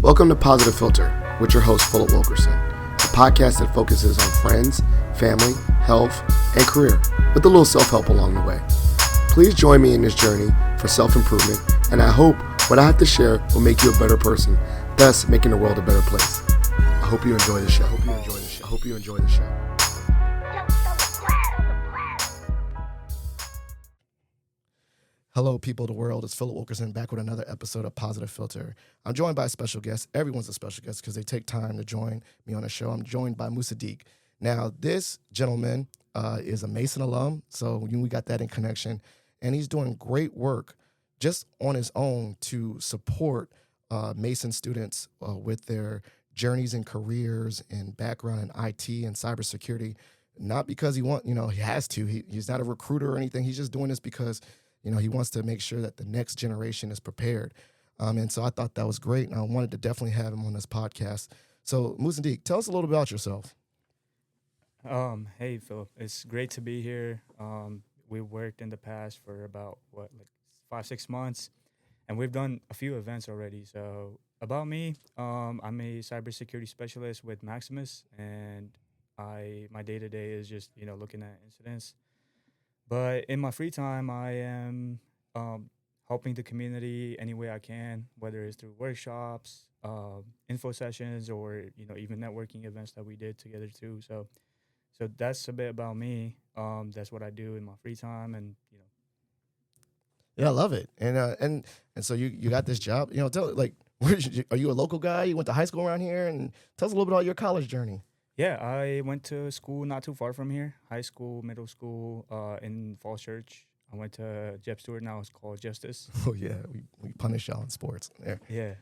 Welcome to Positive Philter with your host, Philip Wilkerson, a podcast that focuses on friends, family, health, and career, with a little self-help along the way. Please join me in this journey for self-improvement, and I hope what I have to share will make you a better person, thus making the world a better place. I hope you enjoy the show. I hope you enjoy the show. Hello, people of the world. It's Philip Wilkerson back with another episode of Positive Philter. I'm joined by a special guest. Everyone's a special guest because they take time to join me on the show. I'm joined by Mussadiq. Now, this gentleman is a Mason alum, so we got that in connection, and he's doing great work just on his own to support Mason students with their journeys and careers and background in IT and cybersecurity. Not because he has to. He's not a recruiter or anything. He's just doing this because he wants to make sure that the next generation is prepared. And so I thought that was great, and I wanted to definitely have him on this podcast. So, Mussadiq, tell us a little about yourself. Hey, Philip. It's great to be here. We worked in the past for about, 5-6 months, and we've done a few events already. So, about me, I'm a cybersecurity specialist with Maximus, and my day-to-day is just, looking at incidents. But in my free time, I am helping the community any way I can, whether it's through workshops, info sessions, or even networking events that we did together too. So that's a bit about me. That's what I do in my free time, and Yeah, I love it. And so you got this job. Are you a local guy? You went to high school around here, and tell us a little bit about your college journey. Yeah, I went to school not too far from here, high school, middle school, in Falls Church. I went to Jeb Stewart, now it's called Justice. Oh, yeah, we punish y'all in sports. There. Yeah.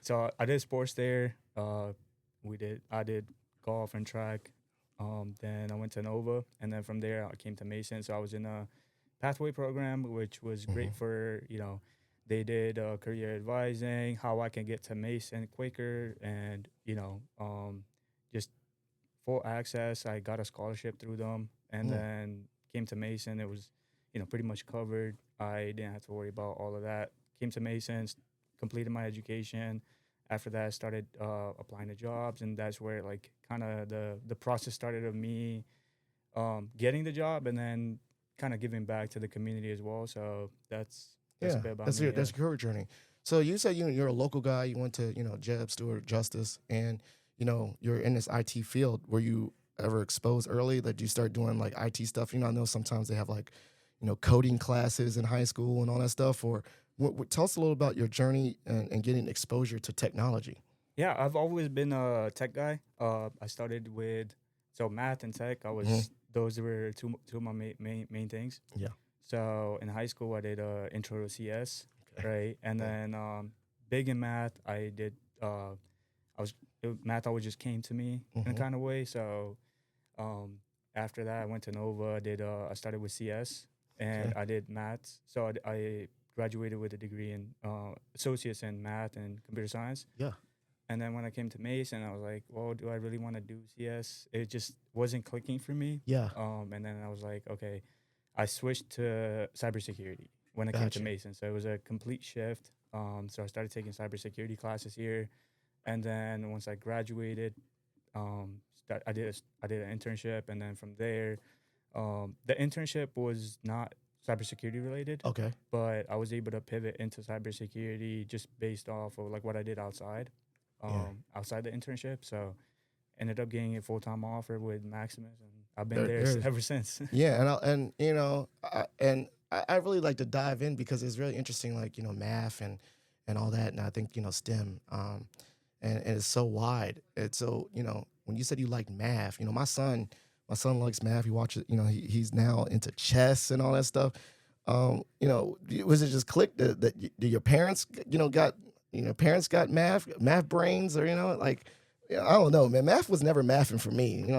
So I did sports there. I did golf and track. Then I went to Nova, and then from there I came to Mason. So I was in a pathway program, which was great for, they did career advising, how I can get to Mason quicker, and, just full access. I got a scholarship through them, and then came to Mason. It was, pretty much covered. I didn't have to worry about all of that. Came to Mason, completed my education. After that, I started applying to jobs, and that's where kind of the process started of me getting the job, and then kind of giving back to the community as well. So that's a bit about me. That's your career journey. So you said you're a local guy. You went to Jeb Stewart, Justice, and you're in this IT field. Were you ever exposed early that you start doing IT stuff? I know sometimes they have coding classes in high school and all that stuff. Or tell us a little about your journey and getting exposure to technology. Yeah, I've always been a tech guy. I started with math and tech. Those were two of my main things. Yeah. So in high school, I did intro to CS, right? And then big in math, I did. Math always just came to me in a kind of way. So after that, I went to Nova. I started with CS, and I did math. So I graduated with a degree in associates in math and computer science. Yeah. And then when I came to Mason, I was like, well, do I really want to do CS? It just wasn't clicking for me. Yeah. And then I was like, okay, I switched to cybersecurity when I came to Mason. So it was a complete shift. So I started taking cybersecurity classes here. And then once I graduated, I did an internship, and then from there, the internship was not cybersecurity related. Okay. But I was able to pivot into cybersecurity just based off of what I did outside the internship. So ended up getting a full-time offer with Maximus, and I've been there ever since. Yeah, I really like to dive in because it's really interesting, math and all that, and I think STEM. And it's so wide. And so, when you said you like math, my son likes math. He watches, he's now into chess and all that stuff. Was it just click that your parents, got math brains, or, I don't know, man. Math was never mathing for me.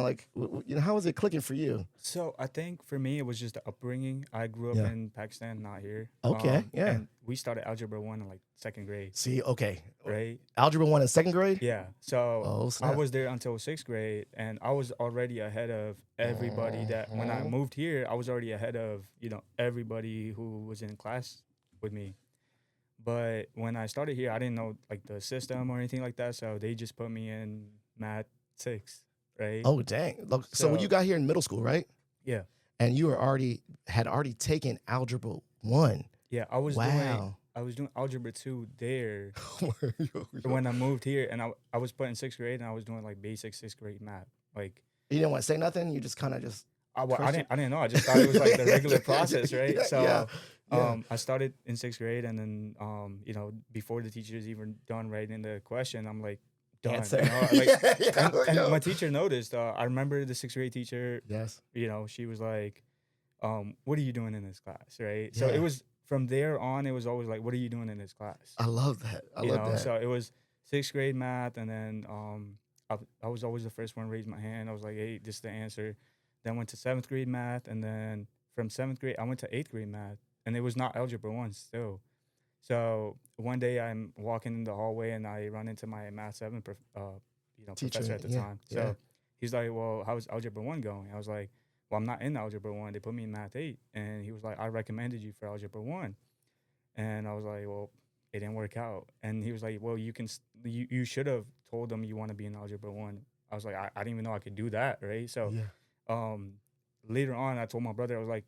How was it clicking for you? So I think for me, it was just the upbringing. I grew up in Pakistan, not here. Okay, And we started Algebra 1 in second grade. See, okay. Right? Algebra 1 in second grade? Yeah. So I was there until sixth grade, and I was already ahead of everybody when I moved here, I was already ahead of, everybody who was in class with me. But when I started here, I didn't know like the system or anything like that, so they just put me in math 6, right? Oh, dang. Look, so when you So got here in middle school, right? yeah, And you had already taken algebra 1. yeah, Wow. I was doing algebra 2 there Yo, yo. when I moved here, and I was put in 6th grade, and I was doing like basic 6th grade math. Like You didn't want to say nothing? You just kind of just crushed it? I didn't know. I just thought it was like the regular process, right? Yeah, yeah, So yeah. I started in 6th grade, and then you know, before the teacher's even done writing the question, I'm like done. Answer. You know, like Yeah, yeah, and yo. my teacher noticed. I remember the 6th grade teacher. Yes. You know, she was like, "What are you doing in this class?" Right. So it Yeah. was from there on. It was always like, "What are you doing in this class?" I love that. I You love know. that. So it was 6th grade math, and then I was always the first one to raise my hand. I was like, "Hey, this is the answer." Then went to 7th grade math, and then from 7th grade I went to 8th grade math, and it was not algebra 1 still. So one day I'm walking in the hallway, and I run into my math 7 you know, Teacher. professor at the Yeah. time. Yeah. So he's like, "Well, how's algebra 1 going?" I was like, "Well, I'm not in algebra 1. They put me in math 8." And he was like, "I recommended you for algebra 1." And I was like, "Well, it didn't work out." And he was like, "Well, you should have told them you want to be in algebra 1." I was like, I didn't even know I could do that, right? So Yeah. um later on I told my brother, I was like,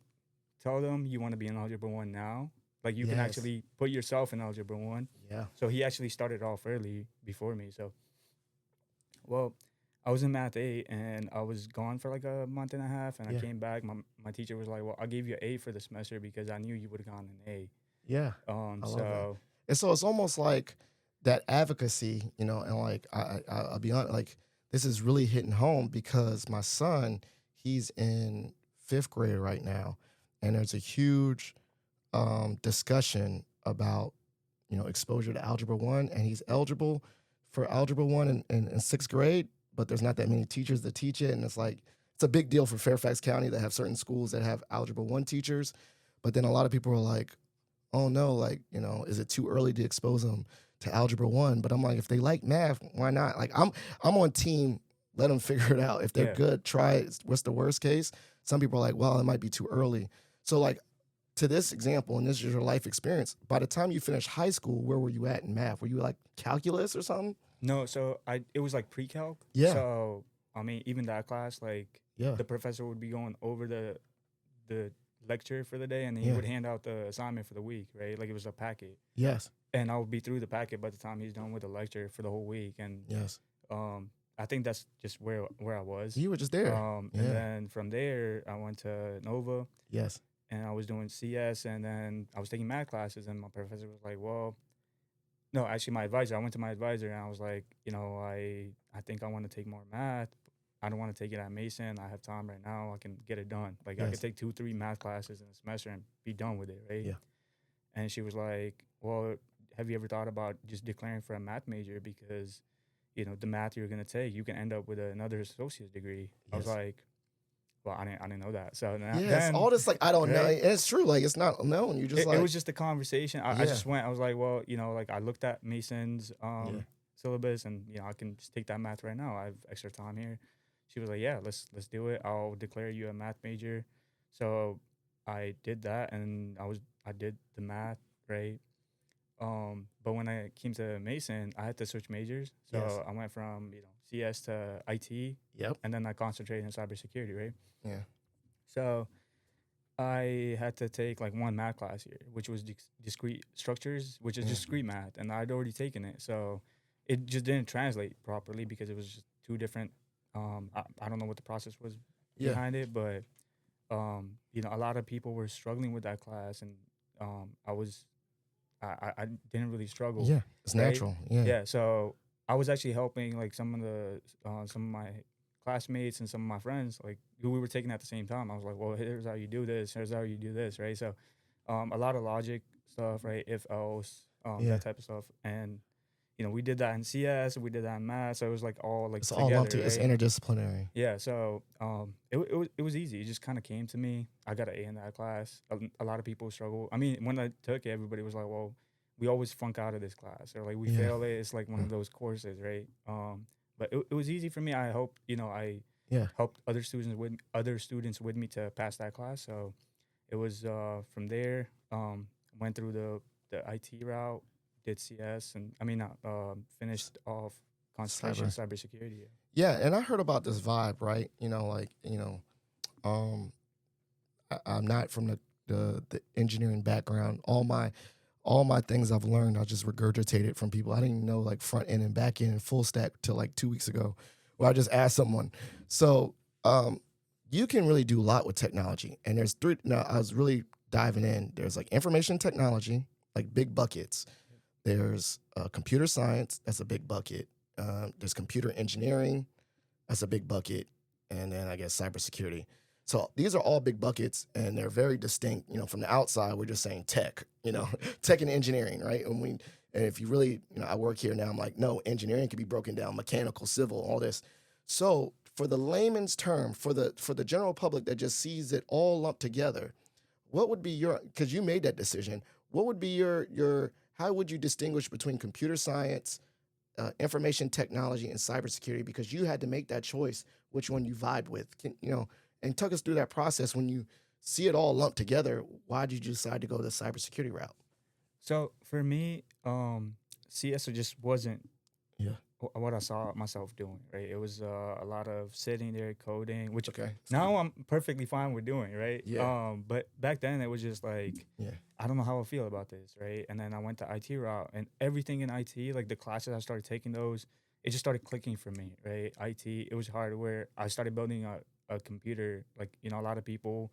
"Tell them you want to be in algebra 1 now. Like you can Yes. actually put yourself in algebra 1." Yeah. So he actually started off early before me. So well, I was in math 8, and I was gone for like a month and a half, and I Yeah. came back. My teacher was like, "Well, I gave you an A for the semester because I knew you would have gotten an A." Yeah. I love that. So And so it's almost like that advocacy, and like I'll be honest, like this is really hitting home because my son, he's in 5th grade right now, and there's a huge discussion about exposure to algebra 1, and he's eligible for algebra 1 in 6th grade, but there's not that many teachers that teach it, and it's a big deal for Fairfax County to have certain schools that have algebra 1 teachers, but then a lot of people are like, oh no, like, is it too early to expose them to algebra 1? But I'm like, if they like math, why not? Like, I'm on team, let them figure it out. If they're yeah, good, try it. What's the worst case? Some people are like, well, it might be too early. So like, to this example, and this is your life experience, by the time you finished high school, where were you at in math? Were you like calculus or something? no, so it was like pre-calc. Yeah. So I mean, even that class, like Yeah. the professor would be going over the lecture for the day, and then he Yeah. would hand out the assignment for the week, right? Like it was a packet, Yes. and I would be through the packet by the time he's done with the lecture for the whole week. And Yes. I think that's just where I was. You were just there. And Yeah. then from there, I went to Nova, Yes. and I was doing CS, and then I was taking math classes, and my professor was like, "Well, no, actually, my advisor. I went to my advisor, and I was like, you know, I think I want to take more math. I don't want to take it at Mason. I have time right now. I can get it done. Like I could Yes. take 2, 3 math classes in a semester and be done with it, right?" Yeah. And she was like, "Well, have you ever thought about just declaring for a math major because, you know, the math you're gonna take, you can end up with another associate's degree." I was Yes. like, "Well, I didn't know that." So Yes. then, All this, like, I don't know. right? And it's true. Like, it's not known. You just It like, was just a conversation. I yeah. just went. I was like, well, you know, like I looked at Mason's Yeah. syllabus, and you know, I can just take that math right now. I have extra time here. She was like, yeah, let's do it. I'll declare you a math major. So I did that, and I did the math, right. But when I came to Mason, I had to switch majors. So Yes. I went from, you know, CS to IT, Yep. and then I concentrated in cybersecurity, right. Yeah. So I had to take like one math class here, which was discrete structures, which is Yeah. discrete math, and I'd already taken it, so it just didn't translate properly because it was just two different. I don't know what the process was Yeah. behind it, but you know, a lot of people were struggling with that class, and I was I didn't really struggle, Yeah. It's right? natural. Yeah. Yeah, so I was actually helping like some of my classmates and some of my friends like who we were taking at the same time. I was like, well, here's how you do this. Here's how you do this, right? So, a lot of logic stuff, right? If else, Yeah. that type of stuff, and you know, we did that in CS, we did that in math, so it was like all like It's all lumped together, together. It's right? interdisciplinary. Yeah, so it was easy. It just kind of came to me. I got an A in that class. A lot of people struggle. I mean, when I took it, everybody was like, "Well, we always flunk out of this class," or like, "We Yeah. fail it." It's like one of those courses, right? But it was easy for me. I hope, you know, I Yeah. helped other students with me to pass that class. So it was from there. Went through the the IT route, did CS, and I mean, finished off concentration Cyber. cybersecurity. Yeah, and I heard about this vibe, right? I'm not from the engineering background. All my things I've learned, I just regurgitated from people. I didn't even know like front end and back end and full stack till like 2 weeks ago, where I just asked someone. So you can really do a lot with technology. And there's three. Now I was really diving in. There's like information technology, like big buckets. There's computer science, that's a big bucket. There's computer engineering, that's a big bucket, and then I guess cybersecurity. So these are all big buckets, and they're very distinct. From the outside, we're just saying tech, tech and engineering, right? And if you really, I work here now. I'm like, no, engineering can be broken down, mechanical, civil, all this. So for the layman's term, for the general public that just sees it all lumped together, what would be your? Because you made that decision. What would be your? How would you distinguish between computer science, information technology, and cybersecurity? Because you had to make that choice, which one you vibe with. And talk us through that process when you see it all lumped together. Why did you decide to go the cybersecurity route? So for me, CS just wasn't Yeah. what I saw myself doing. Right, it was a lot of sitting there coding, which Okay. now I'm perfectly fine with doing. Right. Yeah. But back then it was just like, Yeah. I don't know how I feel about this. Right. And then I went to IT route, and everything in IT, like the classes I started taking those, it just started clicking for me. Right. IT, it was hardware. I started building a computer. Like, a lot of people,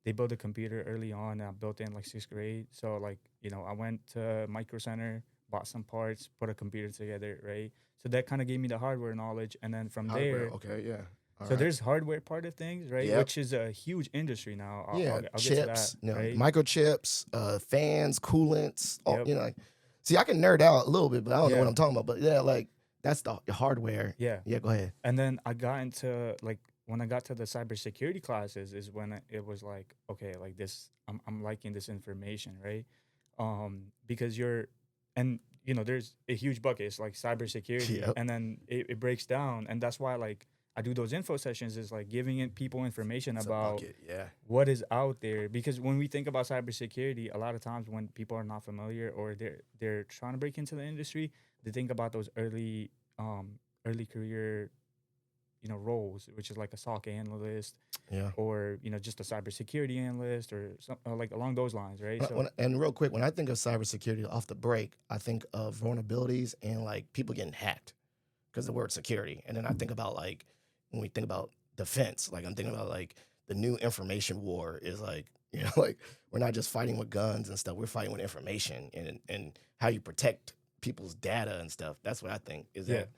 they build a computer early on. And I built it in like 6th grade. So like, I went to Micro Center, bought some parts, put a computer together. Right. So that kind of gave me the hardware knowledge. And then from Hardware. there, Okay. Yeah. All so right. there's hardware part of things, right? Yep. Which is a huge industry now. Yeah. I'll get to that, Chips. right? Microchips. Fans. Coolants. All, Yep. See, I can nerd out a little bit, but I don't know Yeah. what I'm talking about. But yeah, like that's the hardware. Yeah. Yeah. Go ahead. And then I got into like, when I got to the cybersecurity classes is when it was like, okay, like this, I'm liking this information, right? Because there's a huge bucket. It's like cybersecurity, Yep. and then it breaks down, and that's why like I do those info sessions, is like giving people information It's a about bucket. Yeah. what is out there. Because when we think about cybersecurity, a lot of times when people are not familiar or they're trying to break into the industry, they think about those early career roles, which is like a SOC analyst, Yeah. or just a cybersecurity analyst, or some, like along those lines, right? And real quick, when I think of cybersecurity off the break, I think of vulnerabilities and like people getting hacked because the word security. And then I think about like when we think about defense, like I'm thinking about like the new information war is like, like we're not just fighting with guns and stuff. We're fighting with information and how you protect people's data and stuff. That's what I think is Yeah. that.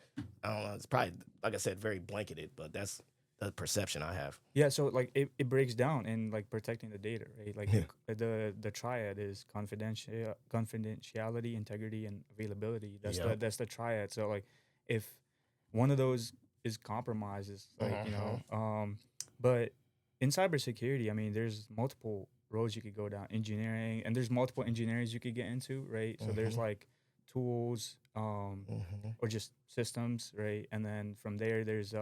I don't know. It's probably, like I said, very blanketed, but that's the perception I have. Yeah, so like it breaks down in like protecting the data, right? Like Yeah. the triad is confidentiality, integrity, and availability. Yep. That's the triad. So like if one of those is compromised, it's like but in cybersecurity, I mean, there's multiple roads you could go down. Engineering, and there's multiple engineers you could get into, right? So there's like tools, or just systems, right? And then from there's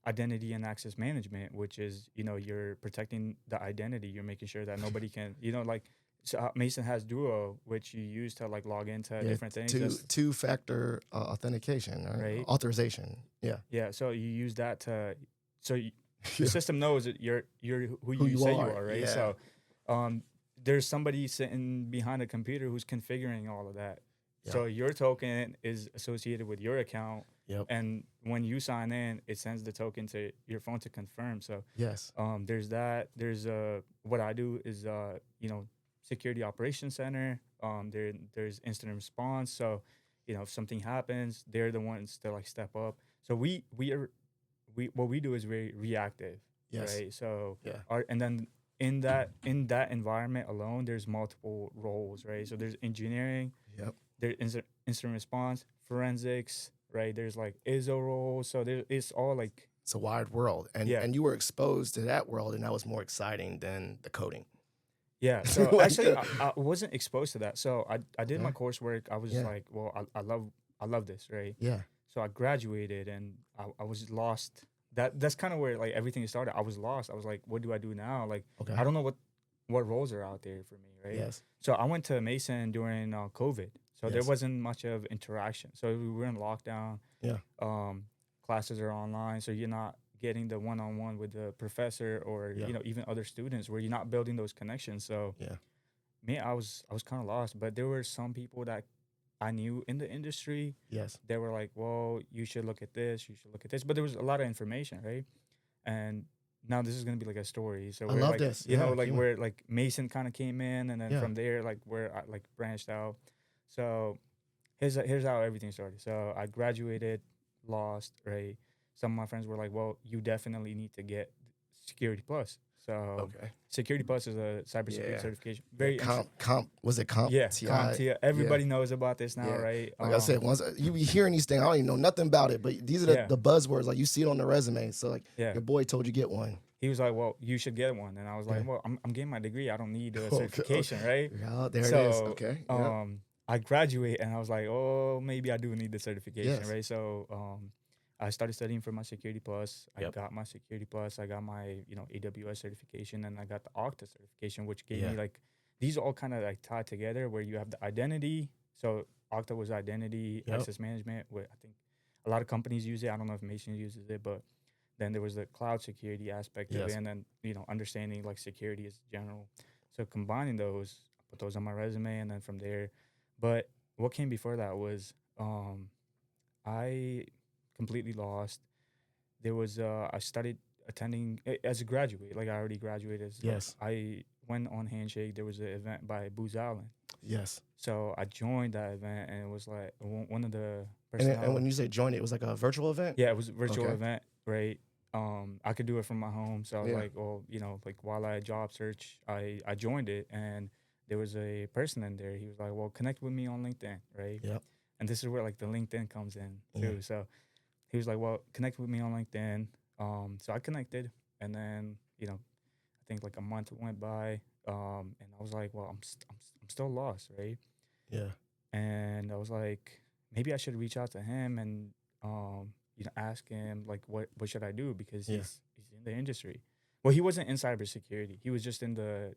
identity and access management, which is you're protecting the identity. You're making sure that nobody can like. So Mason has Duo, which you use to like log into different things. Two-factor authentication, Right. Authorization. Yeah. Yeah. So you use that to the system knows that you're who you say you are, right? Yeah. So there's somebody sitting behind a computer who's configuring all of that. Yeah. So your token is associated with your account. Yep. And when you sign in, it sends the token to your phone to confirm. So Yes. there's that. There's what I do is security operations center. There's incident response. So if something happens, they're the ones to like step up. So we what we do is very reactive. Yes. Right. So Yeah. and then in that environment alone, there's multiple roles, right? So there's engineering. Yep. There's incident response, forensics, right? There's like ISO roles. So it's all like, It's a wide world, and Yeah. and you were exposed to that world, and that was more exciting than the coding. yeah. So Like actually, I wasn't exposed to that. So I did my Okay. coursework. I was Yeah. like, well, I love this, right? Yeah. So I graduated, and I was lost. That's kind of where like everything started. I was lost. I was like, what do I do now? Like, Okay. I don't know what roles are out there for me, right? Yes. So I went to Mason during COVID, so there Yes. wasn't much of interaction. So we were in lockdown. Yeah. Classes are online, so you're not getting the one-on-one with the professor or Yeah. even other students, where you're not building those connections. So Yeah. me, I was kind of lost, but there were some people that I knew in the industry. Yes. They were like, well, you should look at this, you should look at this. But there was a lot of information, right? And now this is gonna be like a story. So I we're love like, this. you know, Yeah, like keep where like Mason kind of came in, and then Yeah. from there, like where I like branched out. So here's how everything started. So I graduated, lost, right? Some of my friends were like, well, you definitely need to get Security Plus. So Okay. Security Plus is a cybersecurity Yeah. certification. Very Comp was it comp? yeah, TI? CompTIA. Everybody knows about this now, Yeah. right? Like I said, once you be hearing these things, I don't even know nothing about it, but these are Yeah. the buzzwords. Like you see it on the resume. So like Yeah. your boy told you get one. He was like, well, you should get one. And I was like, Okay. well, I'm getting my degree. I don't need a Okay, certification, right? Yeah, there it is. So, Okay. Yeah. I graduate and I was like, oh, maybe I do need the certification, Yes. right? So I started studying for my Security Plus. I Yep. got my Security Plus. I got my, AWS certification, and I got the Okta certification, which gave Yeah. me like, these all kind of like tied together, where you have the identity. So Okta was identity Yep. access management, where I think a lot of companies use it. I don't know if Mason uses it, but then there was the cloud security aspect of Yes. it, and then understanding like security is general. So combining those, I put those on my resume, and then from there. But what came before that was I completely lost. There was I started attending as a graduate, like I already graduated. So Yes. I went on Handshake. There was an event by Booz Allen. Yes. So I joined that event, and it was like one of the And when you say join it was like a virtual event? yeah, it was a virtual Okay. event, right? I could do it from my home, so I was Yeah. like, well, like while I job search, I joined it, and there was a person in there. He was like, well, connect with me on LinkedIn, right? Yep. And this is where like the LinkedIn comes in Yeah. too. So he was like, well, connect with me on LinkedIn. So I connected, and then I think like a month went by, and I was like, well, I'm still lost, right? Yeah. And I was like, maybe I should reach out to him and ask him like what should I do, because Yeah. he's in the industry. Well, he wasn't in cybersecurity. He was just in the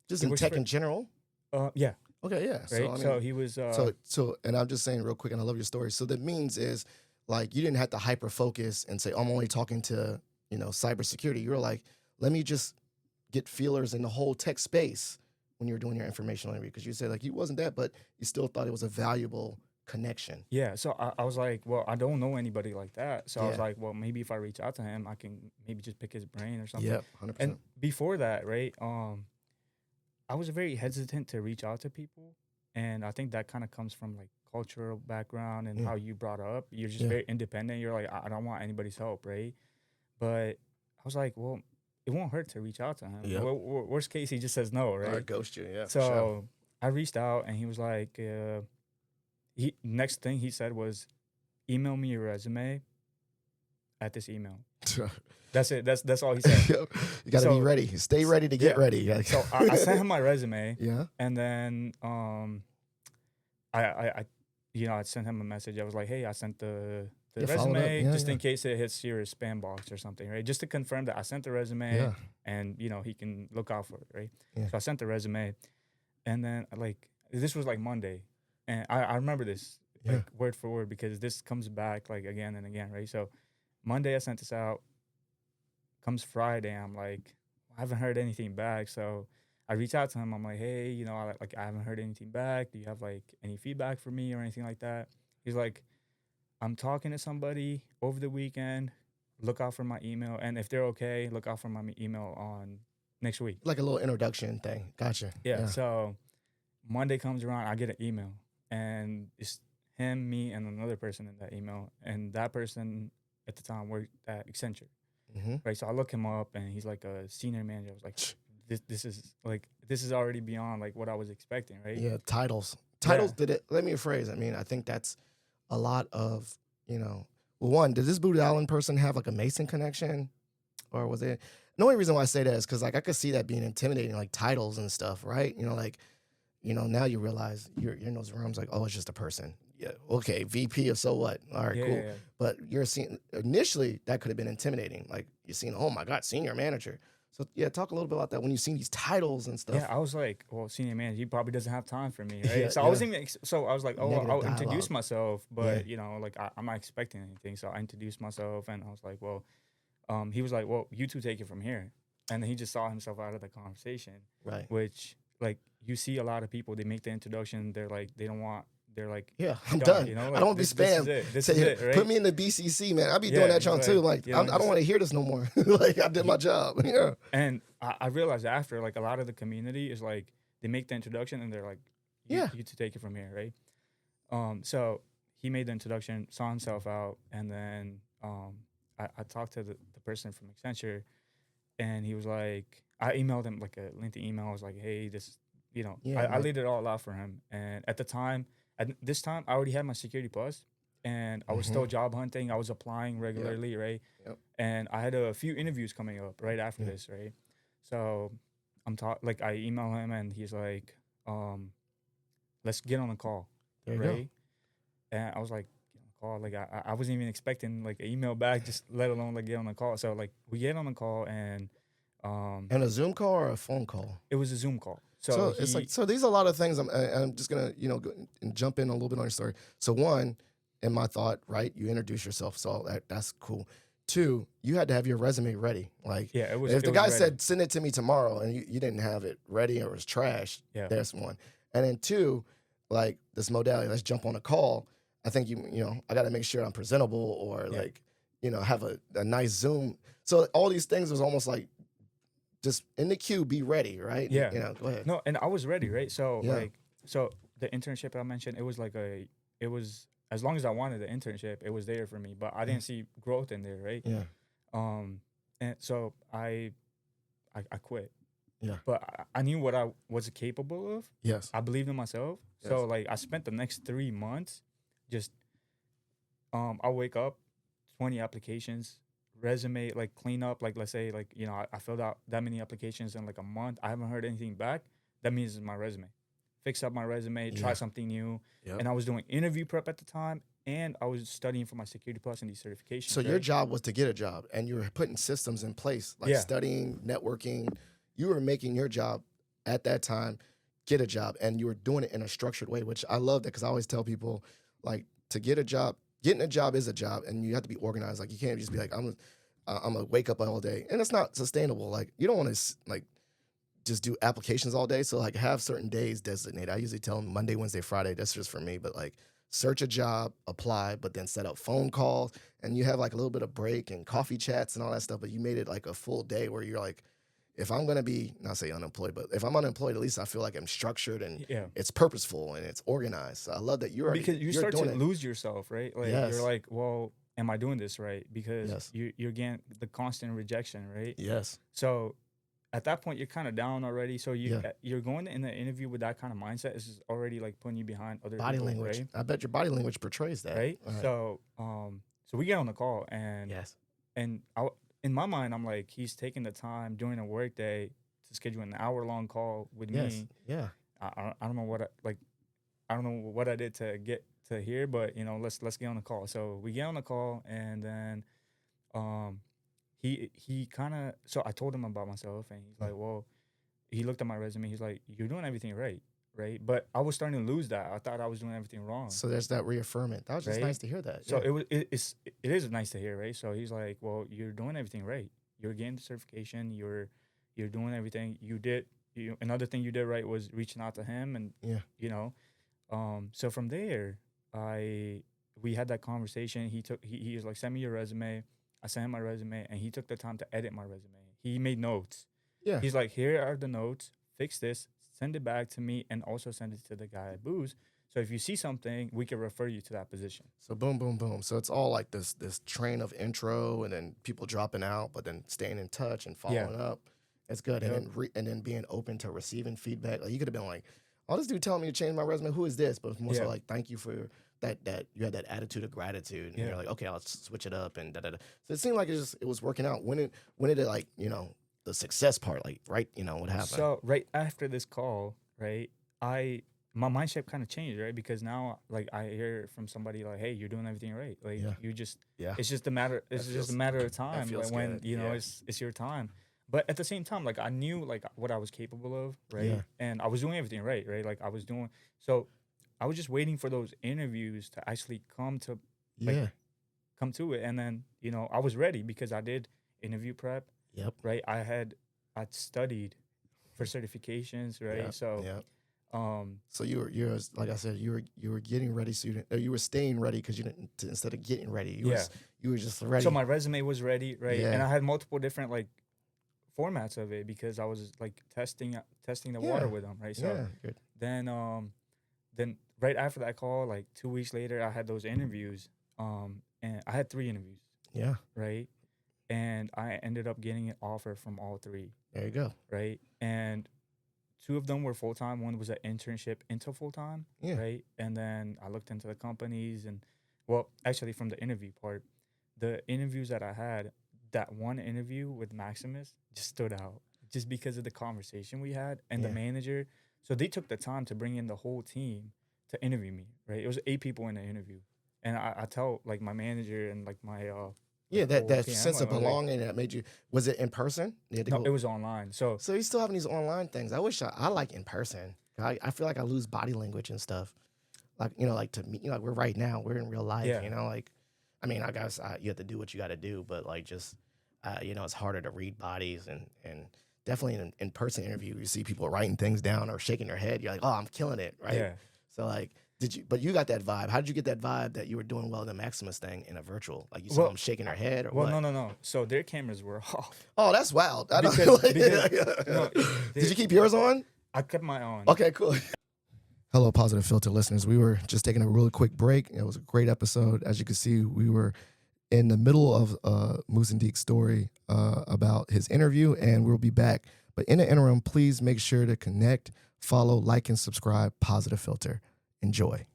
Just he in works tech for- in general? yeah, Okay, yeah. right. So I mean, he was so and I'm just saying real quick, and I love your story. So that means is like you didn't have to hyper focus and say, I'm only talking to, cybersecurity. You were like, let me just get feelers in the whole tech space when you were doing your informational interview. Because you said like you wasn't that, but you still thought it was a valuable connection. yeah. So I was like, well, I don't know anybody like that. So I was Yeah. like, well, maybe if I reach out to him, I can maybe just pick his brain or something. Yep, 100%. And before that, right, I was very hesitant to reach out to people. And I think that kind of comes from like cultural background and Yeah. how you brought up. You're just Yeah. very independent. You're like, I don't want anybody's help, right? But I was like, well, it won't hurt to reach out to him. Yep. Worst case, he just says no, right? Or ghost you, yeah. for So sure. I reached out, and he was like, next thing he said was, email me your resume at this email. That's it. That's all he said. You got to be So- ready. Stay ready to get yeah. ready. So I sent him my resume, yeah. and then I sent him a message. I was like, hey, I sent the Yeah, followed up. resume Yeah, just yeah. in case it hits your spam box or something, right? Just to confirm that I sent the resume, Yeah. and he can look out for it, right? Yeah. So I sent the resume, and then like this was like Monday, and I remember this like Yeah. word for word, because this comes back like again and again, right? So Monday I sent this out. Comes Friday, I'm like, I haven't heard anything back, so I reach out to him. I'm like, hey, I haven't heard anything back. Do you have like any feedback for me or anything like that? He's like, I'm talking to somebody over the weekend. Look out for my email, and if they're okay, look out for my email on next week. Like a little introduction thing. Gotcha. Yeah. So Monday comes around, I get an email, and it's him, me, and another person in that email, and that person at the time worked at Accenture. Mm-hmm. Right, so I look him up, and he's like a senior manager. I was like, this is already beyond like what I was expecting, right? Yeah, titles. Titles Yeah. did it. Let me rephrase. I mean, I think that's a lot of, well, one, did this Booz Allen person have like a Mason connection? Or was it? The only reason why I say that is because like I could see that being intimidating, like titles and stuff, right? Now you realize you're in those rooms like, oh, it's just a person. Yeah, okay, VP or so what? All right, Yeah, cool. yeah, yeah. But you're seeing initially that could have been intimidating. Like you're seeing, oh my God, senior manager. So yeah, talk a little bit about that when you seen these titles and stuff. Yeah, I was like, well, senior man, he probably doesn't have time for me, right? Yeah, So I yeah. wasn't even, so I was like, oh, Negative I'll introduce dialogue. myself, Yeah. but you know, like I'm not expecting anything. So I introduced myself, and I was like, well, he was like, well, you two take it from here, and then he just saw himself out of the conversation, Right. which like you see a lot of people, they make the introduction, they're like, they don't want, they're like, Yeah, I'm done, done. you know, I like don't want to be this is spam. it, this Say, is it, right? put me in the BCC, man. I be Yeah, doing that he's John too. Like, you I know, don't want to hear this no more. Like, I did my job. Yeah. and I realized after, like, a lot of the community is like, they make the introduction and they're like, Yeah. you to take it from here, right? So he made the introduction, saw himself out, and then I talked to the person from Accenture, and he was like, I emailed him like a lengthy email. I was like, hey, this, you know, Yeah, I man. laid it all out for him. And at the time, at this time, I already had my Security Plus, and I was still job hunting. I was applying regularly, right? Yep. And I had a few interviews coming up right after Yeah. this, right? So like I email him, and he's like, let's get on a call, There you right? And I was like, get on a call. Like I wasn't even expecting like an email back, just let alone like get on a call. So like we get on a call, and go. And a Zoom call or a phone call? it was a Zoom call. So So it's he, like, so these are a lot of things. I'm just gonna, go and jump in a little bit on your story. So one, in my thought, right, you introduce yourself, so that's cool. Two, you had to have your resume ready. Like, yeah, it was. if the it was guy ready. said send it to me tomorrow and you didn't have it ready or it was trash, Yeah. there's one. And then two, like this modality, let's jump on a call. I think I got to make sure I'm presentable or Yeah. like, have a nice Zoom. So all these things was almost like just in the queue, be ready, right? Yeah. Go ahead. No, and I was ready, right? So Yeah. so the internship I mentioned, it was as long as I wanted the internship, it was there for me, but I didn't see growth in there, right? Yeah. And so I quit. Yeah. But I knew what I was capable of. Yes. I believed in myself. Yes. So like I spent the next 3 months just I'll wake up, 20 applications, resume, like clean up, like let's say like, I filled out that many applications in like a month. I haven't heard anything back. That means it's my resume. Fix up my resume, try Yeah. something new. Yep. And I was doing interview prep at the time, and I was studying for my Security Plus and these certifications. So your right? job was to get a job, and you were putting systems in place, like Yeah. studying, networking. You were making your job at that time get a job, and you were doing it in a structured way, which I love that because I always tell people, like, to get a job, getting a job is a job, and you have to be organized. Like, you can't just be like, I'm gonna wake up all day, and it's not sustainable. Like, you don't want to like just do applications all day. So like have certain days designated. I usually tell them Monday, Wednesday, Friday. That's just for me. But like search a job, apply, but then set up phone calls, and you have like a little bit of break and coffee chats and all that stuff. But you made it like a full day where you're like, if I'm gonna be not say unemployed, but if I'm unemployed, at least I feel like I'm structured and Yeah. it's purposeful and it's organized. So I love that you're Because you start to doing it. lose yourself, right? Like Yes. you're like, well, am I doing this right? Because Yes. you're getting the constant rejection, right? Yes. So at that point, you're kind of down already. So Yeah. you're going in the interview with that kind of mindset is already like putting you behind other Body people, language. right? I bet your body language portrays that. Right. All right. So we get on the call, and Yes. in my mind, I'm like, he's taking the time during a work day to schedule an hour-long call with Yes. me. Yeah. I don't know what I don't know what I did to get to here, but let's get on the call. So we get on the call, and then he kind of, so I told him about myself, and he's like, well, he looked at my resume. He's like, you're doing everything right, right? But I was starting to lose that. I thought I was doing everything wrong. So there's that reaffirmment. That was just Right? nice to hear that. So Yeah. it is nice to hear, right? So he's like, well, you're doing everything right. You're getting the certification. You're doing everything. Another thing you did right was reaching out to him, and Yeah. So from there, we had that conversation. He was like, send me your resume. I sent him my resume, and he took the time to edit my resume. He made notes. Yeah. He's like, here are the notes. Fix this. Send it back to me, and also send it to the guy at Booz. So if you see something, we can refer you to that position. So boom, boom, boom. So it's all like this train of intro, and then people dropping out, but then staying in touch and following up. It's good, Yep. and then being open to receiving feedback. Like you could have been like, "Oh, this dude telling me to change my resume. Who is this?" But it's more so Yeah. like, "Thank you for that. That you had that attitude of gratitude." And Yeah. you're like, "Okay, I'll switch it up." And da da da. So it seemed like it was working out. When did it like the success part like right what happened? So right after this call, right, my mindset kind of changed, right? Because now like I hear from somebody like, hey, you're doing everything right. Like Yeah. you just Yeah. it's just a matter of time feels when good. you know Yeah. it's your time. But at the same time, like I knew like what I was capable of, right? Yeah. And I was doing everything right, right? Like I was doing so I was just waiting for those interviews to actually like Yeah. come to it. And then, I was ready because I did interview prep, Yep. right? I'd studied for certifications, Yeah. right? So Yeah. um So you're like I said, you were getting ready, so you were staying ready because you didn't instead of getting ready, yeah. you were just ready. So my resume was ready, right? And Yeah. I had multiple different like formats of it because I was like testing the water Yeah. with them, right? So Yeah. Good. then then right after that call, like 2 weeks later, I had those interviews. And I had 3 interviews, Yeah. right? And I ended up getting an offer from all three, There you go. right? And two of them were full time. One was an internship into full time, Yeah. right? And then I looked into the companies and, well, actually, from the interview part, the interviews that I had, that one interview with Maximus just stood out just because of the conversation we had and the Yeah. manager. So they took the time to bring in the whole team to interview me, right? It was 8 people in the interview. And I tell like my manager and like my Yeah. like That whole that PM, sense of I was like, belonging that made you. Was it in person? You had to no, go. it was online. So So you still having these online things. I wish I like in person. I feel like I lose body language and stuff. Like, like to me, like we're right now, we're in real life, yeah, like, I mean, I guess you have to do what you got to do, but like just, it's harder to read bodies and definitely in an in-person interview, you see people writing things down or shaking their head. You're like, oh, I'm killing it. Right. yeah. So like, but you got that vibe. How did you get that vibe that you were doing well in the Maximus thing in a virtual? Like you saw Well, them shaking their head or well, what? no. So their cameras were off. Oh, that's wild. I don't Because- like, because- no, Did you keep yours on? I kept my own. Okay, cool. Hello, Positive Filter listeners. We were just taking a really quick break. It was a great episode. As you can see, we were in the middle of Mussadiq's story about his interview, and we'll be back. But in the interim, please make sure to connect, follow, like, and subscribe Positive Filter. Enjoy.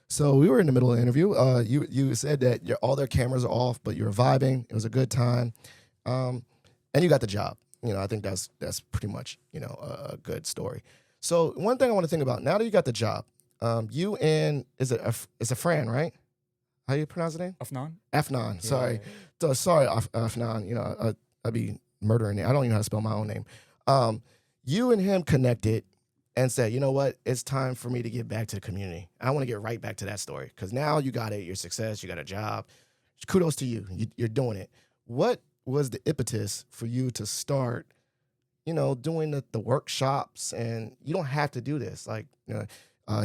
So we were in the middle of the interview. You said that all their cameras are off, but you were vibing. It was a good time, and you got the job. I think that's pretty much a good story. So one thing I want to think about now that you got the job, you and it's a Fran, right? How you pronounce the name? Afnan? Afnan. Yeah. Sorry, sorry, Afnan. I'd be murdering it. I don't even know how to spell my own name. You and him connected and said, you know what? It's time for me to get back to the community. I want to get right back to that story because now you got it. Your success. You got a job. Kudos to you. You're doing it. What was the impetus for you to start? Doing the workshops, and you don't have to do this. Like,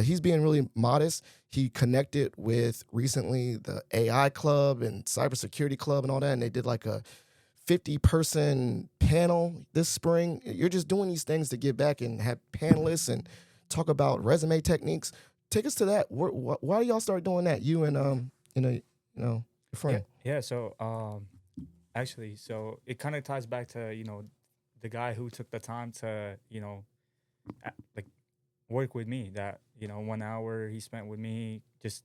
he's being really modest. He connected with recently the AI club and cybersecurity club and all that, and they did like a 50-person panel this spring. You're just doing these things to get back and have panelists and talk about resume techniques. Take us to that. Why do y'all start doing that? You and your friend. Yeah. So actually, so it kind of ties back to the guy who took the time to like work with me. That 1 hour he spent with me, just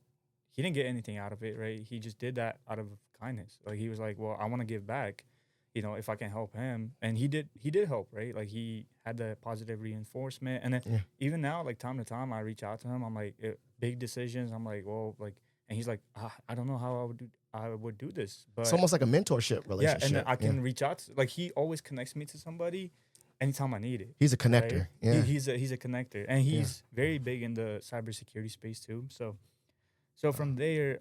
he didn't get anything out of it, right? He just did that out of kindness. Like he was like, well, I want to give back, if I can help him. And he did help, right? Like he had the positive reinforcement. And then even now, like time to time, I reach out to him. I'm like, big decisions. I'm like, well, like, and he's like, I don't know how I would do this, but It's almost like a mentorship relationship. yeah, and then I can reach out to, like, he always connects me to somebody anytime I need it. He's a connector. Right? Yeah. He's a connector, and he's very big in the cybersecurity space too. So from there,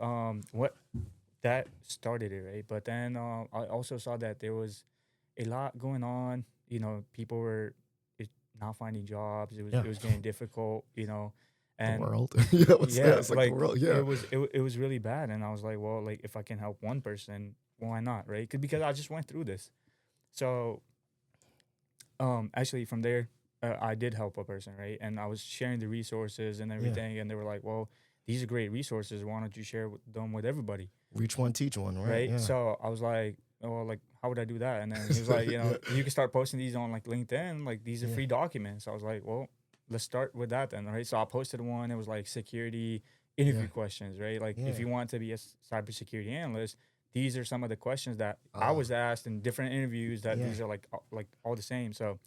what that started it, right? But then I also saw that there was a lot going on. People were not finding jobs. It was getting difficult. And the world. it's like the world. Yeah. it was really bad. And I was like, well, like if I can help one person, why not, right? Because I just went through this. So actually from there, I did help a person, right? And I was sharing the resources and everything, and they were like, well, these are great resources. Why don't you share them with everybody? Reach one, teach one, right? Right. Yeah. So I was like, oh, like, how would I do that? And then he was like, you can start posting these on like LinkedIn. Like these are free documents. So I was like, well, let's start with that then, right? So I posted one. It was like security interview questions, right? Like if you want to be a cybersecurity analyst, these are some of the questions that I was asked in different interviews that these are like all the same. So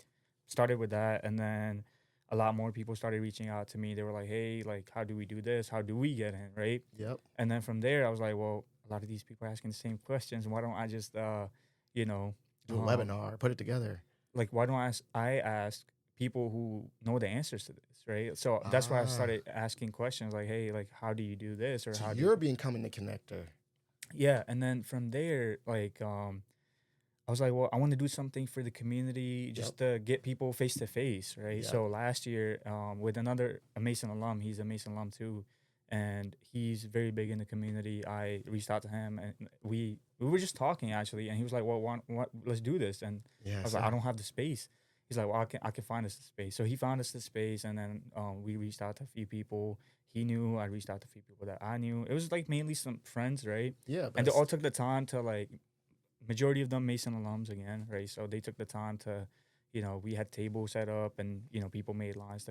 started with that, and then a lot more people started reaching out to me. They were like, hey, like, how do we do this? How do we get in, right? Yep. And then from there, I was like, well, a lot of these people are asking the same questions. Why don't I just, you know, Do a webinar, put it together. like why don't I ask people who know the answers to this, right? So that's why I started asking questions like, hey, like how do you do this, or So how do you're becoming the connector. yeah, and then from there, like I was like, well, I want to do something for the community just to get people face to face, right? Yep. So last year, with another a Mason alum, he's a Mason alum too, and he's very big in the community. I reached out to him, and we were just talking actually, and he was like, well, let's do this, and I was like, I don't have the space. He's like, well, I can find us the space. So he found us the space, and then we reached out to a few people. He knew. I reached out to a few people that I knew. It was like mainly some friends, right? Yeah, And they all took the time to like majority of them Mason alums again, right? So they took the time to, you know, we had tables set up, and you know, people made lines.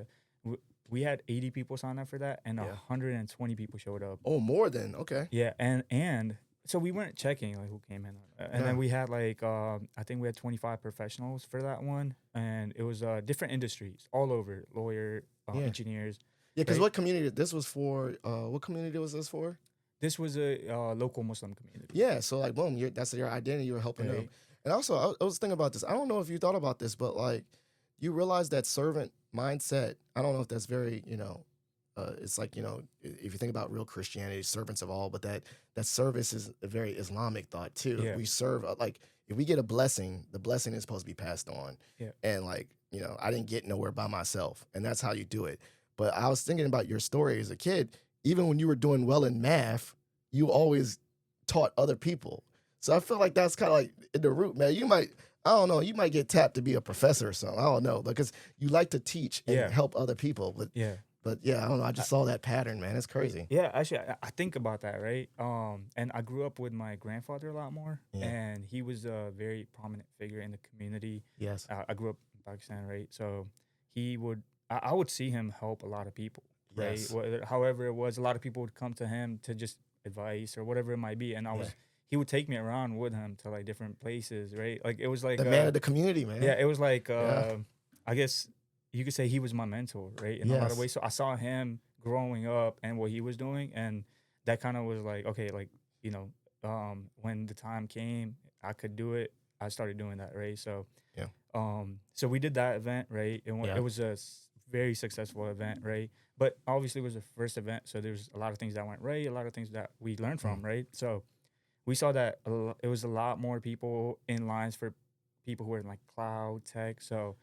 We had 80 people sign up for that, and 120 people showed up. Oh, more than okay. Yeah, and so we weren't checking like who came in, and then we had like I think we had 25 professionals for that one, and it was different industries all over, lawyer, engineers. Yeah, because what community this was for? What community was this for? This was a local Muslim community. Yeah, so like, boom, that's your identity. You're helping them. And also, I was thinking about this. I don't know if you thought about this, but like, you realize that servant mindset. I don't know if that's very, you know, it's like, you know, if you think about real Christianity, servants of all, but that service is a very Islamic thought too. Yeah. We serve, like, if we get a blessing, the blessing is supposed to be passed on. Yeah. And like, you know, I didn't get nowhere by myself, and that's how you do it. But I was thinking about your story as a kid. Even when you were doing well in math, you always taught other people. So I feel like that's kind of like in the root, man. You might, I don't know, you might get tapped to be a professor or something. I don't know, because you like to teach and help other people. But yeah, I don't know. I just saw that pattern, man. It's crazy. Yeah, actually, I think about that, right? And I grew up with my grandfather a lot more, and he was a very prominent figure in the community. Yes. I grew up in Pakistan, right? So he would, I would see him help a lot of people, right? Yes. However it was, a lot of people would come to him to just advice or whatever it might be, and he would take me around with him to like different places, right? Like it was like the man of the community, man. Yeah, it was like I guess you could say he was my mentor, right? In a lot of ways. So I saw him growing up and what he was doing, and that kind of was like, okay, like, you know, when the time came, I could do it. I started doing that, right? So so we did that event, right? It was a very successful event, right? But obviously it was the first event, so there's a lot of things that went right, a lot of things that we learned from, right? So we saw that it was a lot more people in lines for people who were in like cloud tech. So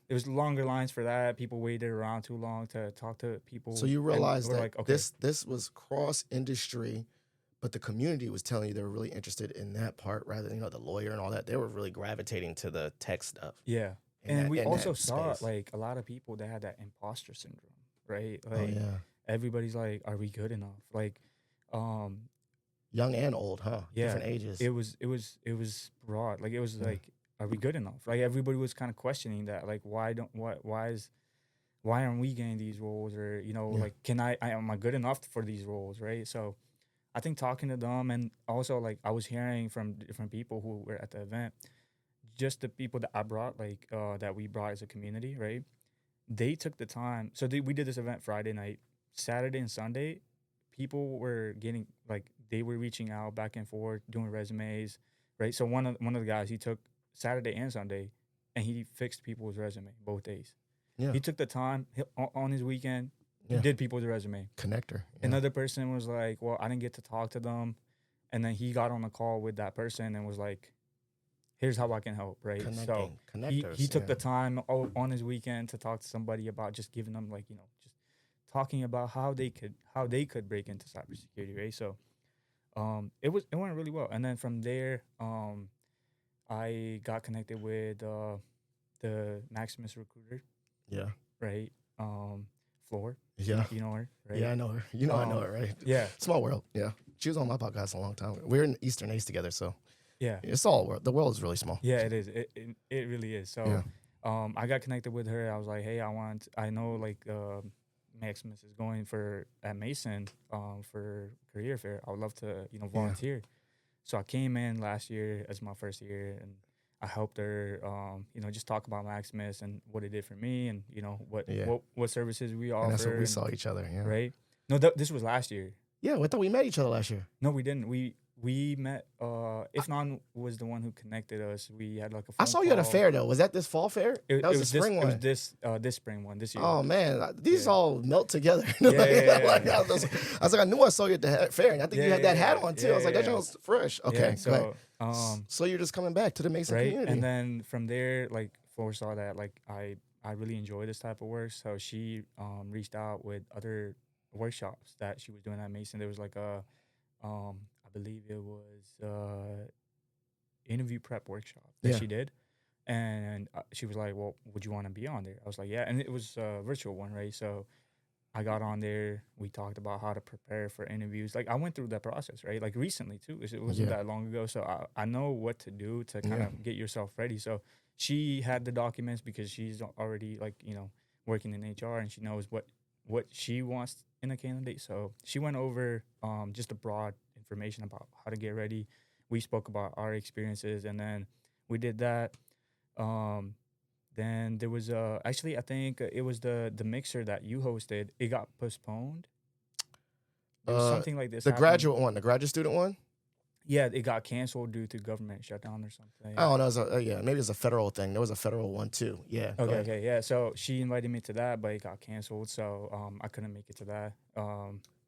it was longer lines for that. People waited around too long to talk to people. So you realized that like, this was cross industry, but the community was telling you they were really interested in that part rather than, you know, the lawyer and all that. They were really gravitating to the tech stuff. Yeah. And we also saw like a lot of people that had that imposter syndrome, right? Like everybody's like, are we good enough? Like young and old, huh? Yeah. Different ages. It was broad. Like it was like, are we good enough? Like everybody was kind of questioning that. Like why aren't we getting these roles? Or, you know, like am I good enough for these roles, right? So I think talking to them, and also like I was hearing from different people who were at the event, just the people that I brought, like that we brought as a community, right? They took the time. So we did this event Friday night, Saturday and Sunday. People were getting like, they were reaching out back and forth, doing resumes, right? So one of the guys, he took Saturday and Sunday, and he fixed people's resume both days. Yeah. He took the time on his weekend. He did people's resume. Connector. Yeah. Another person was like, well, I didn't get to talk to them. And then he got on a call with that person and was like, here's how I can help, right? So he took the time on his weekend to talk to somebody about just giving them, like, you know, just talking about how they could break into cybersecurity, right? So it went really well. And then from there, I got connected with the Maximus recruiter. Yeah. Right. Floor. Yeah. You know her, right? Yeah, I know her. You know, I know her, right? Yeah. Small world. Yeah. She was on my podcast a long time ago. We're in Eastern Ace together, so yeah. It's all world. The world is really small. Yeah, it is. It really is. So I got connected with her. I was like, hey, I know like Maximus is going at Mason for career fair. I would love to, you know, volunteer. So I came in last year as my first year, and I helped her, you know, just talk about Maximus and what it did for me, and you know what services we offer. And that's when we saw each other, right? No, this was last year. Yeah, I thought we met each other last year. No, we didn't. We We met. Ifnan was the one who connected us. We had like a I phone saw you at a call. fair though. Was that this fall fair? That was the spring It was one. this spring one this year. Oh man, these Yeah. all melt together. Yeah. I was like, I knew I saw you at the fair, and I think you had that hat on too. I was like, that Yeah. was fresh. Okay, Yeah, great. so So you're just coming back to the Mason right, community. and then from there, like foresaw that like I really enjoy this type of work. So she reached out with other workshops that she was doing at Mason. There was like a I believe it was interview prep workshop that Yeah. she did. And she was like, "Well, would you want to be on there?" I was like, "Yeah." And it was a virtual one, right? So I got on there. We talked about how to prepare for interviews. Like I went through that process, right? Like recently too. It wasn't Yeah. that long ago. So I know what to do to kind Yeah. of get yourself ready. So she had the documents because she's already like, working in HR and she knows what she wants in a candidate. So she went over just the broad information about how to get ready. We spoke about our experiences and then we did that. Um, then there was actually I think it was the mixer that you hosted. It got postponed. There was something like this The happening. graduate one, the graduate student one. Yeah, it got canceled due to government shutdown or something. Oh no, yeah, maybe it's a federal thing. There was a federal one too. Yeah. Okay, yeah. So she invited me to that, but it got canceled, so I couldn't make it to that.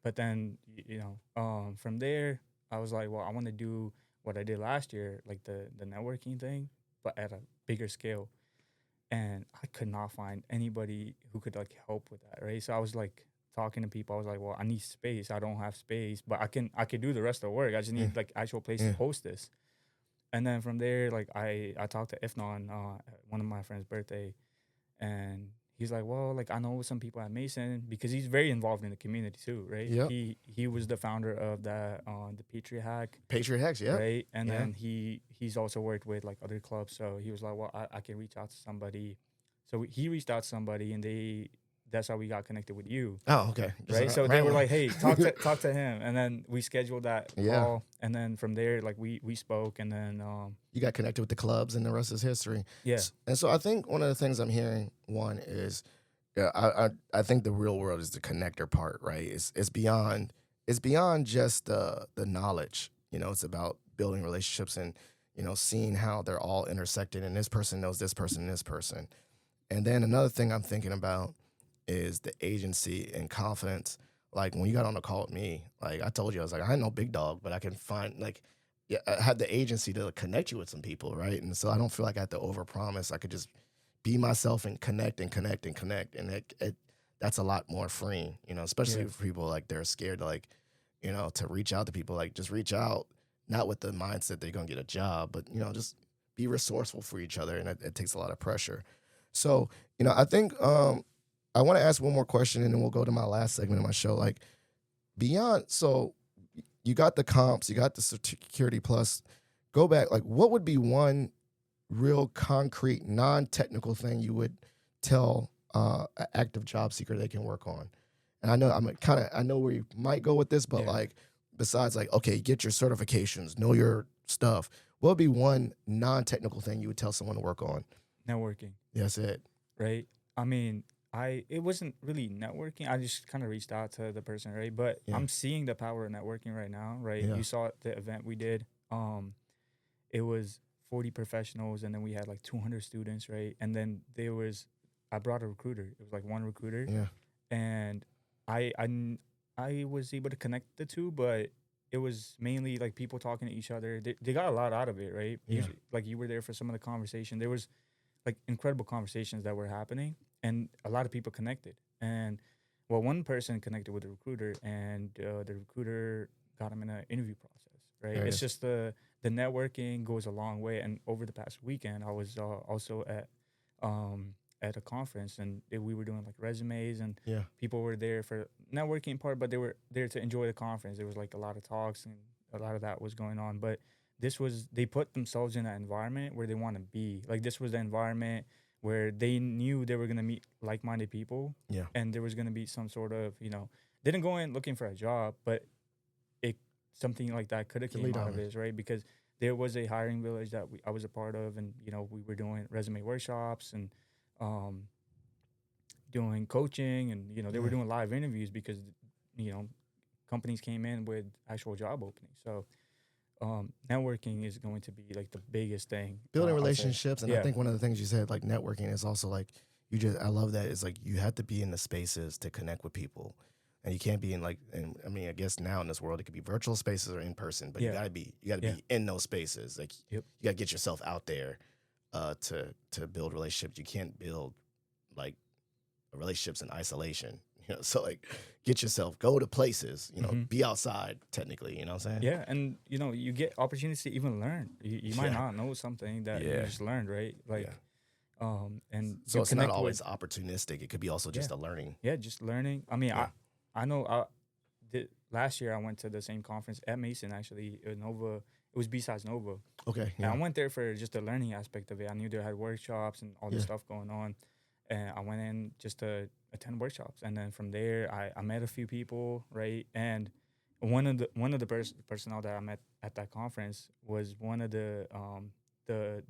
But then from there, I was like, well, I want to do what I did last year, like the networking thing, but at a bigger scale. And I could not find anybody who could like help with that, right? So I was like talking to people. I was like, well, I need space. I don't have space, but I could do the rest of the work. I just need like actual place to host this. And then from there, like I talked to Ifnan at one of my friend's birthday, and he's like, well, like I know some people at Mason because he's very involved in the community too, right? Yep. He was the founder of that the Patriot Hack. Patriot Hacks, yeah. Right. And then he's also worked with like other clubs. So he was like, well, I can reach out to somebody. So he reached out to somebody and that's how we got connected with you. Oh, okay. Right. So they were like, hey, talk to him. And then we scheduled that call. And then from there, like we spoke and then you got connected with the clubs and the rest is history. Yeah. And so I think one of the things I'm hearing, one is I think the real world is the connector part, right? It's beyond just the knowledge. It's about building relationships and seeing how they're all intersected and this person knows this person and this person. And then another thing I'm thinking about is the agency and confidence. Like when you got on the call with me, like I told you, I was like, I ain't no big dog, but I can find I had the agency to connect you with some people, right? And so I don't feel like I have to overpromise. I could just be myself and connect and connect and connect, and that's a lot more freeing, especially for people like they're scared to to reach out to people. Like just reach out, not with the mindset they're gonna get a job, but just be resourceful for each other, and it takes a lot of pressure. So I think I want to ask one more question, and then we'll go to my last segment of my show. Like beyond, so you got the comps, you got the Security Plus. Go back, like what would be one real concrete, non-technical thing you would tell an active job seeker they can work on? And I know I know where you might go with this, but like besides like, okay, get your certifications, know your stuff. What would be one non-technical thing you would tell someone to work on? Networking. That's it. Right. I mean, it wasn't really networking. I just kind of reached out to the person, right? But I'm seeing the power of networking right now, right? Yeah. You saw the event we did. It was 40 professionals, and then we had like 200 students, right? And then I brought a recruiter. It was like one recruiter. Yeah. And I was able to connect the two, but it was mainly like people talking to each other. They got a lot out of it, right? Yeah. Usually, like you were there for some of the conversation. There was like incredible conversations that were happening, and a lot of people connected. And well, one person connected with the recruiter, and the recruiter got him in an interview process, right? It's just the networking goes a long way. And over the past weekend, I was also at a conference, and we were doing like resumes, and people were there for networking part, but they were there to enjoy the conference. There was like a lot of talks, and a lot of that was going on. But they put themselves in that environment where they want to be. Like this was the environment where they knew they were going to meet like-minded people, and there was going to be some sort of, they didn't go in looking for a job, but something like that could have came out of it, right? Because there was a hiring village that I was a part of, and we were doing resume workshops and doing coaching, and they were doing live interviews because companies came in with actual job openings. So networking is going to be like the biggest thing. Building I would say. relationships, and I Yeah. think one of the things you said, like networking, is also like I love that. It's like you have to be in the spaces to connect with people, and you can't be in like, and I mean, I guess now in this world it could be virtual spaces or in person, but Yeah. you gotta be Yeah. be in those spaces. Like Yep. you gotta get yourself out there, to build relationships. You can't build like relationships in isolation. So like get yourself, go to places, Mhm. be outside technically. You know what I'm saying? Yeah, and you get opportunities to even learn. You might Yeah. not know something that you Yeah. just learned, right? Like, and So you it's not connect always with opportunistic. It could be also just a learning. yeah, just learning. I mean, Yeah. I know. Last year I went to the same conference at Mason actually. Nova. It was B-sides Nova. Okay. And I Yeah. went there for just the learning aspect of it. I knew they had workshops and all this Yeah. stuff going on. And I went in just to attend workshops. And then from there, I met a few people, right? And one of the personnel that I met at that conference was one of the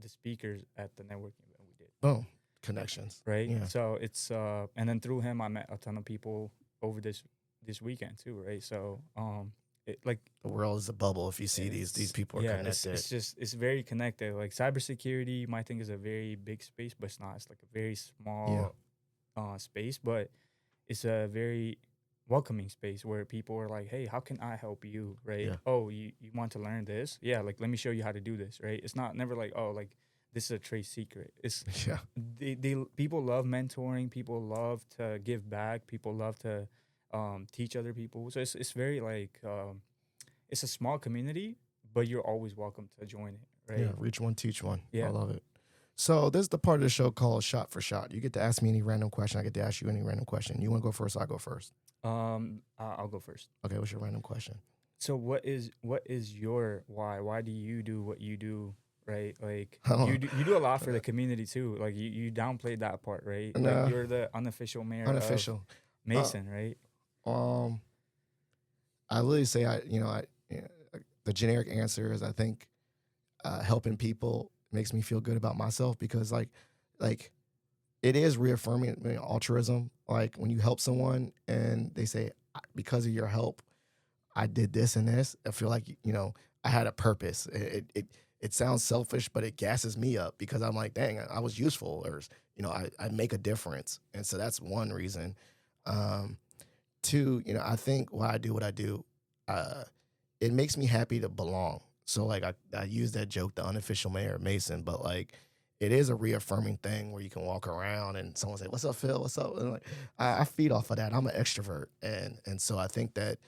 speakers at the networking event we did, Oh, connections. right? Yeah. So it's and then through him I met a ton of people over this weekend too, right? So like The world is a bubble. If you see these people are yeah, connected. it's just it's very connected. Like cybersecurity, you might think is a very big space, but it's not. It's like a very small space, but it's a very welcoming space where people are like, "Hey, how can I help you?" Right? Yeah. Oh, you want to learn this? Yeah, like let me show you how to do this. Right? It's not never like, oh, like this is a trade secret. It's Yeah. they people love mentoring. People love to give back. People love to teach other people. So it's very like it's a small community, but you're always welcome to join it, right? Yeah. Reach one, teach one. Yeah. I love it. So this is the part of the show called Shot for Shot. You get to ask me any random question. I get to ask you any random question. You want to go first? I go first. I'll go first. Okay. What's your random question? So what is your why? Why do you do what you do? Right, like Oh. you do a lot for the community too. Like you downplayed that part, right? Nah. Like you're the unofficial mayor Unofficial. of Mason, right? I really say the generic answer is I think helping people makes me feel good about myself because like it is reaffirming altruism. Like when you help someone and they say because of your help I did this and this, I feel like I had a purpose. It sounds selfish, but it gasses me up because I'm like, dang, I was useful, or I make a difference, and so that's one reason. Two, I think why I do what I do, it makes me happy to belong. So like I use that joke, the unofficial mayor of Mason, but like it is a reaffirming thing where you can walk around and someone say, "What's up, Phil? What's up?" And like I feed off of that. I'm an extrovert, and so I think that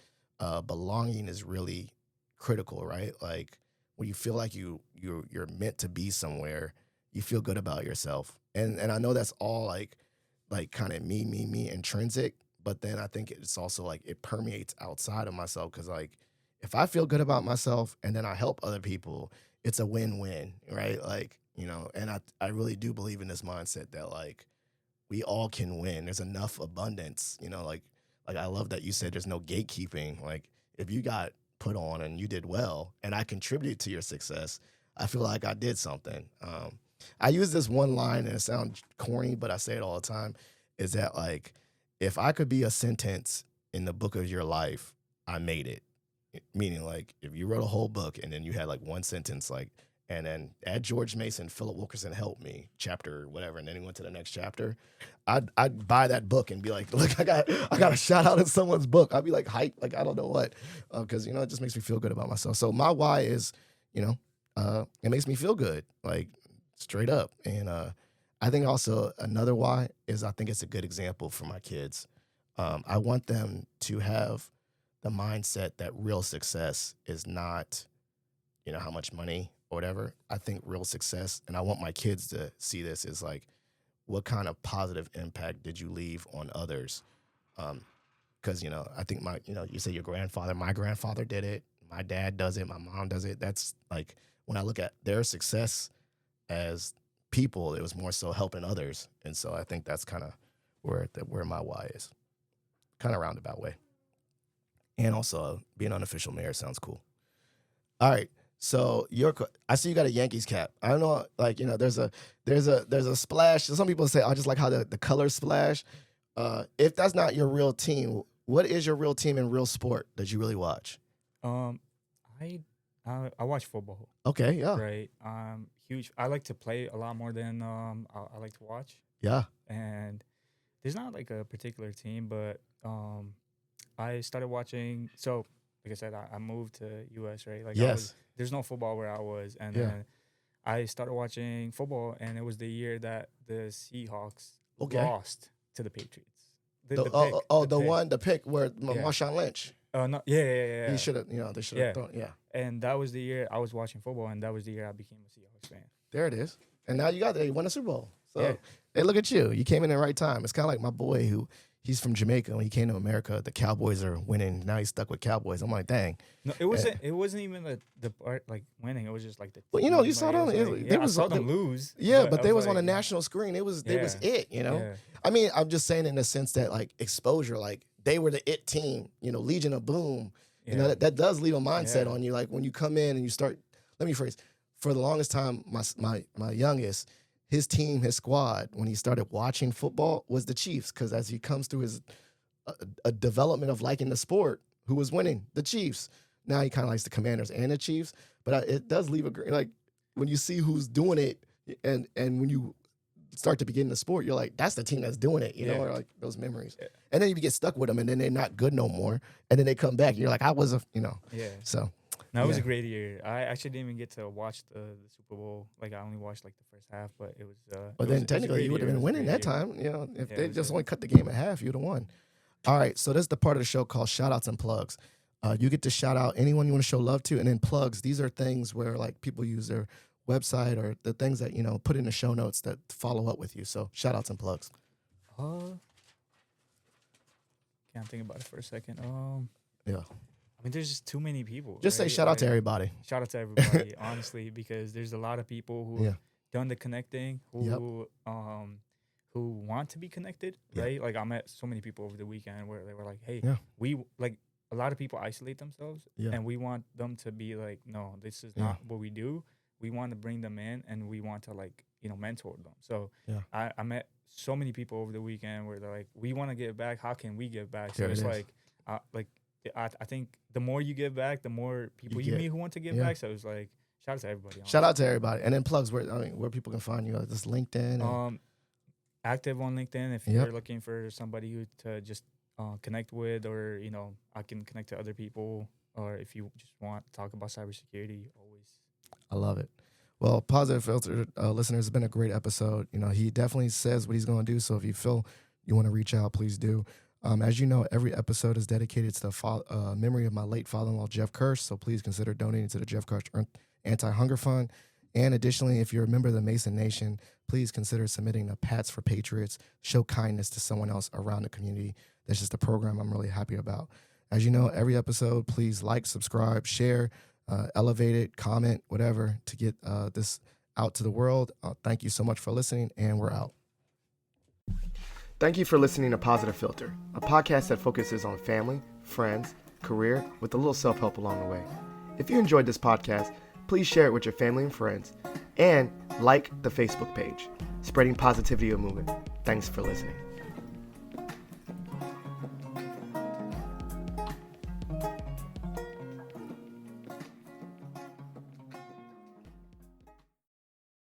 belonging is really critical, right? Like when you feel like you're meant to be somewhere, you feel good about yourself, and I know that's all like kind of me intrinsic. But then I think it's also like it permeates outside of myself because like if I feel good about myself and then I help other people, it's a win-win, right? Like, and I really do believe in this mindset that like we all can win. There's enough abundance, like I love that you said there's no gatekeeping. Like if you got put on and you did well and I contributed to your success, I feel like I did something. I use this one line and it sounds corny, but I say it all the time, is that like, if I could be a sentence in the book of your life, I made it. Meaning, like, if you wrote a whole book and then you had like one sentence, like, and then at George Mason, Philip Wilkerson helped me, chapter whatever, and then he went to the next chapter, I'd buy that book and be like, look, I got a shout out in someone's book. I'd be like hyped, like I don't know what, because it just makes me feel good about myself. So my why is, it makes me feel good, like straight up, and I think also another why is I think it's a good example for my kids. I want them to have the mindset that real success is not, how much money or whatever. I think real success, and I want my kids to see this, is like, what kind of positive impact did you leave on others? Because, I think you say your grandfather, my grandfather did it, my dad does it, my mom does it. That's like, when I look at their success as people, it was more so helping others, and so I think that's kind of where my why is, kind of roundabout way. And also being unofficial mayor sounds cool. All right, so I see you got a Yankees cap. I don't know, like there's a splash. Some people say I just like how the colors splash. If that's not your real team, what is your real team in real sport that you really watch? I I watch football. Okay, yeah, Right. Huge. I like to play a lot more than I like to watch. yeah, And there's not like a particular team, but I started watching. So like I said, I moved to US, right? Like yes, there's no football where I was, and yeah. then I started watching football, and it was the year that the Seahawks Okay. lost to the Patriots. The the pick where Yeah. Marshawn Lynch. No, yeah. He should have, they should have Yeah. thrown. Yeah, And that was the year I was watching football, and that was the year I became a Seahawks fan. there it is. And now you got there. You won a Super Bowl. So, Yeah. hey, look at you. You came in the right time. It's kind of like my boy he's from Jamaica. When he came to America, the Cowboys are winning. Now he's stuck with Cowboys. I'm like, dang. No, it wasn't. It wasn't even the part like winning. It was just like the. Well, team, you saw them. like, I saw them lose. Yeah, but I they was on like, a national screen. It was it. Yeah. I mean, I'm just saying in the sense that like exposure, like they were the it team. Legion of Boom. Yeah. That does leave a mindset Yeah. on you. Like when you come in and you start. Let me phrase. For the longest time, my youngest, his team, his squad, when he started watching football, was the Chiefs. Because as he comes through his a development of liking the sport, who was winning? The Chiefs. Now he kind of likes the Commanders and the Chiefs. But it does leave like when you see who's doing it, and when you start to begin the sport, you're like, that's the team that's doing it, or like those memories. Yeah. And then you get stuck with them, and then they're not good no more. And then they come back, and you're like, I was Yeah. So. No, it was a great year. I actually didn't even get to watch the Super Bowl. Like I only watched like the first half, but it was. But then technically you would have been winning that time. If they just only cut the game in half, you'd have won. All right, so this is the part of the show called shout outs and plugs. You get to shout out anyone you want to show love to, and then plugs. These are things where like people use their website or the things that put in the show notes that follow up with you. So shout outs and plugs. Can't think about it for a second. Yeah. I mean, there's just too many people. Just say shout out to everybody. Shout out to everybody, honestly, because there's a lot of people who done the connecting, who want to be connected, right? Like I met so many people over the weekend where they were like, "Hey, we like." A lot of people isolate themselves, and we want them to be like, "No, this is not what we do. We want to bring them in, and we want to like mentor them." So I met so many people over the weekend where they're like, "We want to give back. How can we give back?" So it's like I think the more you give back, the more people you meet who want to give back. So it's like, shout out to everybody. Honestly. Shout out to everybody. And then plugs where people can find you. Like this LinkedIn. Active on LinkedIn if you're looking for somebody who to just connect with, or I can connect to other people, or if you just want to talk about cybersecurity, always. I love it. Well, Positive Filter listeners, it's been a great episode. He definitely says what he's going to do. So if you feel you want to reach out, please do. As you know, every episode is dedicated to the memory of my late father-in-law, Jeff Kirsch. So please consider donating to the Jeff Kirsch Anti-Hunger Fund. And additionally, if you're a member of the Mason Nation, please consider submitting a Pats for Patriots. Show kindness to someone else around the community. That's just a program I'm really happy about. As you know, every episode, please like, subscribe, share, elevate it, comment, whatever, to get this out to the world. Thank you so much for listening, and we're out. Thank you for listening to Positive Filter, a podcast that focuses on family, friends, career, with a little self-help along the way. If you enjoyed this podcast, please share it with your family and friends, and like the Facebook page, Spreading Positivity of Movement. Thanks for listening.